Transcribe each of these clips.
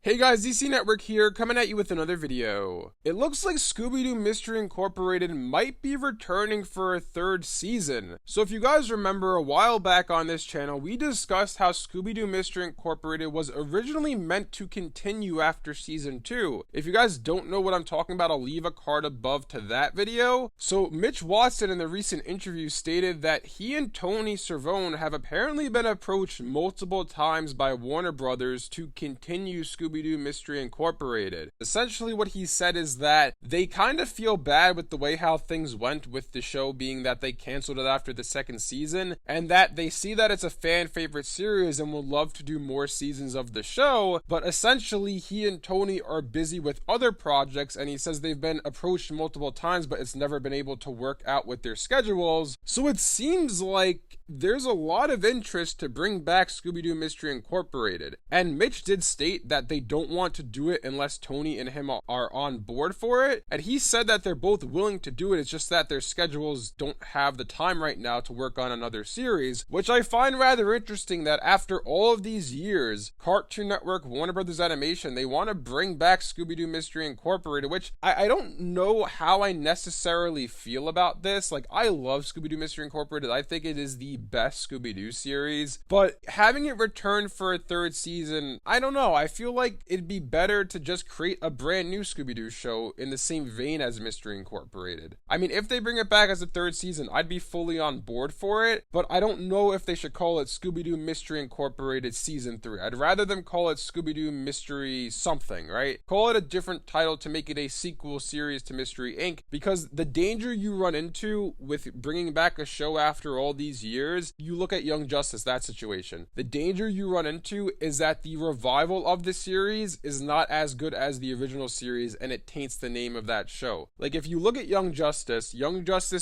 Hey guys, DC Network here, coming at you with another video. It looks like Scooby Doo Mystery Incorporated might be returning for a third season. So if you guys remember, a while back on this channel, we discussed how Scooby Doo Mystery Incorporated was originally meant to continue after season 2. If you guys don't know what I'm talking about, I'll leave a card above to that video. So Mitch Watson in the recent interview stated that he and Tony Cervone have apparently been approached multiple times by Warner Brothers to continue Scooby Doo Mystery Incorporated. Essentially what he said is that they kind of feel bad with the way how things went with the show, being that they canceled it after the second season, and that they see that it's a fan favorite series and would love to do more seasons of the show, but essentially he and Tony are busy with other projects, and he says they've been approached multiple times but it's never been able to work out with their schedules. So it seems like there's a lot of interest to bring back Scooby Doo Mystery Incorporated, and Mitch did state that they don't want to do it unless Tony and him are on board for it, and he said that they're both willing to do it. It's just that their schedules don't have the time right now to work on another series, which I find rather interesting that after all of these years, Cartoon Network, Warner Brothers Animation, they want to bring back Scooby Doo Mystery Incorporated, which I don't know how I necessarily feel about this. Like, I love Scooby Doo Mystery Incorporated. I think it is the best Scooby Doo series, but having it return for a third season, I don't know. I feel like it'd be better to just create a brand new Scooby Doo show in the same vein as Mystery Incorporated. I mean, if they bring it back as a third season, I'd be fully on board for it, but I don't know if they should call it Scooby Doo Mystery Incorporated Season 3. I'd rather them call it Scooby Doo Mystery something, right? Call it a different title to make it a sequel series to Mystery Inc., because the danger you run into with bringing back a show after all these years, you look at Young Justice, that situation. The danger you run into is that the revival of the series is not as good as the original series, and it taints the name of that show. Like, if you look at Young Justice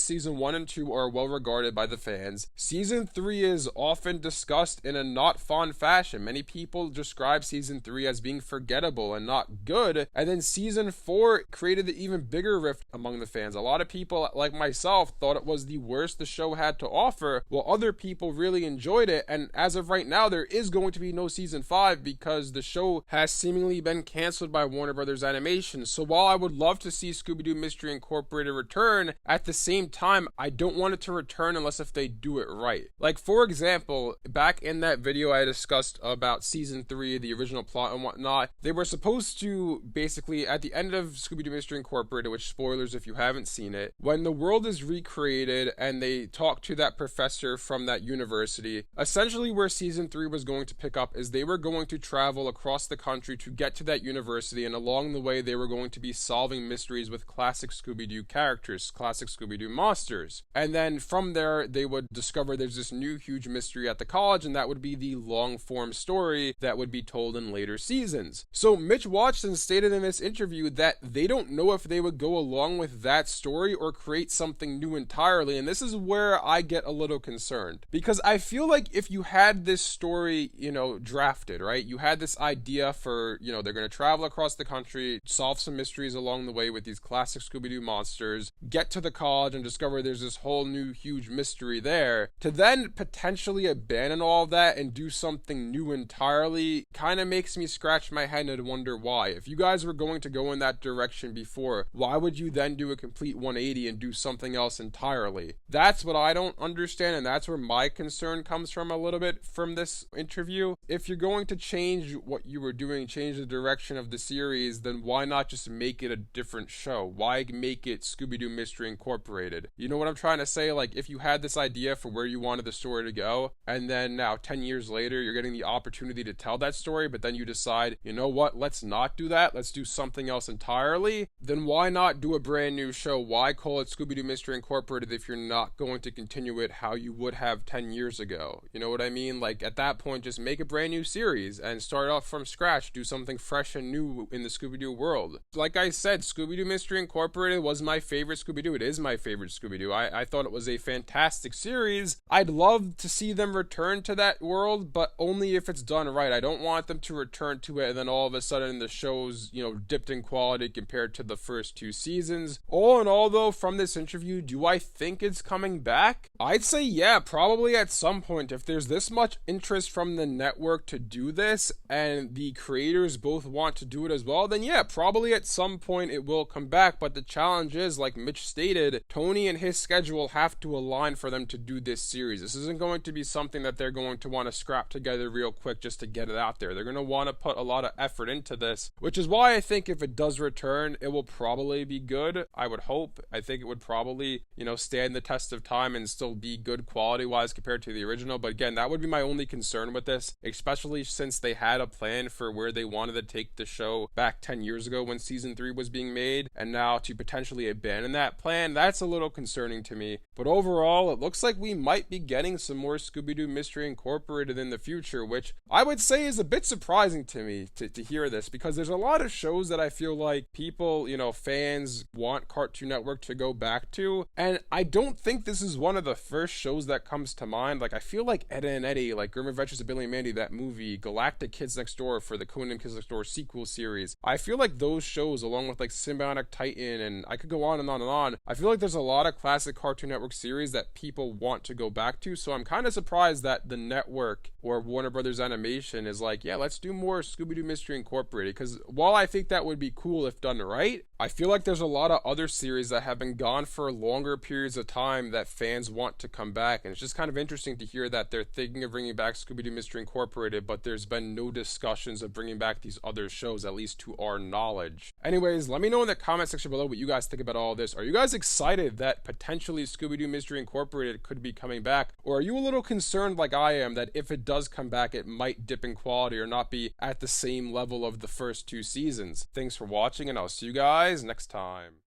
season 1 and 2 are well regarded by the fans. Season 3 is often discussed in a not fond fashion. Many people describe season 3 as being forgettable and not good, and then season 4 created the even bigger rift among the fans. A lot of people, like myself, thought it was the worst the show had to offer, while other people really enjoyed it, and as of right now, there is going to be no season 5 because the show has seemingly been canceled by Warner Brothers Animation. So while I would love to see Scooby Doo Mystery Incorporated return, at the same time, I don't want it to return unless if they do it right. Like, for example, back in that video I discussed about season 3, the original plot and whatnot, they were supposed to basically, at the end of Scooby Doo Mystery Incorporated, which spoilers if you haven't seen it, when the world is recreated and they talk to that professor from that university, essentially where season 3 was going to pick up is they were going to travel across the country to get to that university, and along the way they were going to be solving mysteries with classic Scooby-Doo characters, classic Scooby-Doo monsters. And then from there they would discover there's this new huge mystery at the college, and that would be the long-form story that would be told in later seasons. So Mitch Watson stated in this interview that they don't know if they would go along with that story or create something new entirely, and this is where I get a little concerned, because I feel like if you had this story, drafted, right? You had this idea for, they're going to travel across the country, solve some mysteries along the way with these classic Scooby-Doo monsters, get to the college and discover there's this whole new huge mystery there. To then potentially abandon all of that and do something new entirely kind of makes me scratch my head and wonder why. If you guys were going to go in that direction before, why would you then do a complete 180 and do something else entirely? That's what I don't understand, and that's where my concern comes from a little bit from this interview. If you're going to change what you were doing, change the direction of the series, then why not just make it a different show? Why make it Scooby Doo Mystery Incorporated? You know what I'm trying to say? Like, if you had this idea for where you wanted the story to go, and then now 10 years later you're getting the opportunity to tell that story, but then you decide, you know what, let's not do that, let's do something else entirely, then why not do a brand new show? Why call it Scooby Doo Mystery Incorporated if you're not going to continue it how you would have 10 years ago? You know what I mean? Like, at that point, just make a brand new series and start off from scratch, do something fresh and new in the Scooby-Doo world. Like I said, Scooby Doo Mystery Incorporated was my favorite Scooby-Doo. It is my favorite Scooby-Doo. I thought it was a fantastic series. I'd love to see them return to that world, but only if it's done right. I don't want them to return to it and then all of a sudden the show's, dipped in quality compared to the first 2 seasons. All in all, though, from this interview, do I think it's coming back? I'd say yeah, probably at some point. If there's this much interest from the network to do this, and the creators both want to do it as well, then yeah, probably at some point it will come back. But the challenge is, like Mitch stated, Tony and his schedule have to align for them to do this series. This isn't going to be something that they're going to want to scrap together real quick just to get it out there. They're going to want to put a lot of effort into this, which is why I think if it does return, it will probably be good. I would hope. I think it would probably, stand the test of time and still be good quality wise compared to the original. But again, that would be my only concern with this, especially since they had a plan for where they wanted to take the show back 10 years ago when season 3 was being made, and now to potentially abandon that plan, that's a little concerning to me. But overall, it looks like we might be getting some more Scooby Doo Mystery Incorporated in the future, which I would say is a bit surprising to me to hear this, because there's a lot of shows that I feel like people, fans want Cartoon Network to go back to, and I don't think this is one of the first shows that comes to mind. Like, I feel like Ed and Eddie, like Grim Adventures of Billy and Mandy, that movie, Galactic Kids Next Door for the Conan Kids Next Door sequel series, I feel like those shows, along with like Symbiotic Titan, and I could go on and on and on, I feel like there's a lot of classic Cartoon Network series that people want to go back to. So I'm kind of surprised that the network or Warner Brothers Animation is like, yeah, let's do more Scooby Doo Mystery Incorporated, because while I think that would be cool if done right, I feel like there's a lot of other series that have been gone for longer periods of time that fans want to come back, and it's just kind of interesting to hear that they're thinking of bringing back Scooby Doo Mystery Incorporated, but there's been no discussions of bringing back these other shows, at least to our knowledge. Anyways, let me know in the comment section below what you guys think about all this. Are you guys excited that potentially Scooby Doo Mystery Incorporated could be coming back, or are you a little concerned like I am that if it does come back, it might dip in quality or not be at the same level of the first 2 seasons? Thanks for watching, and I'll see you guys next time.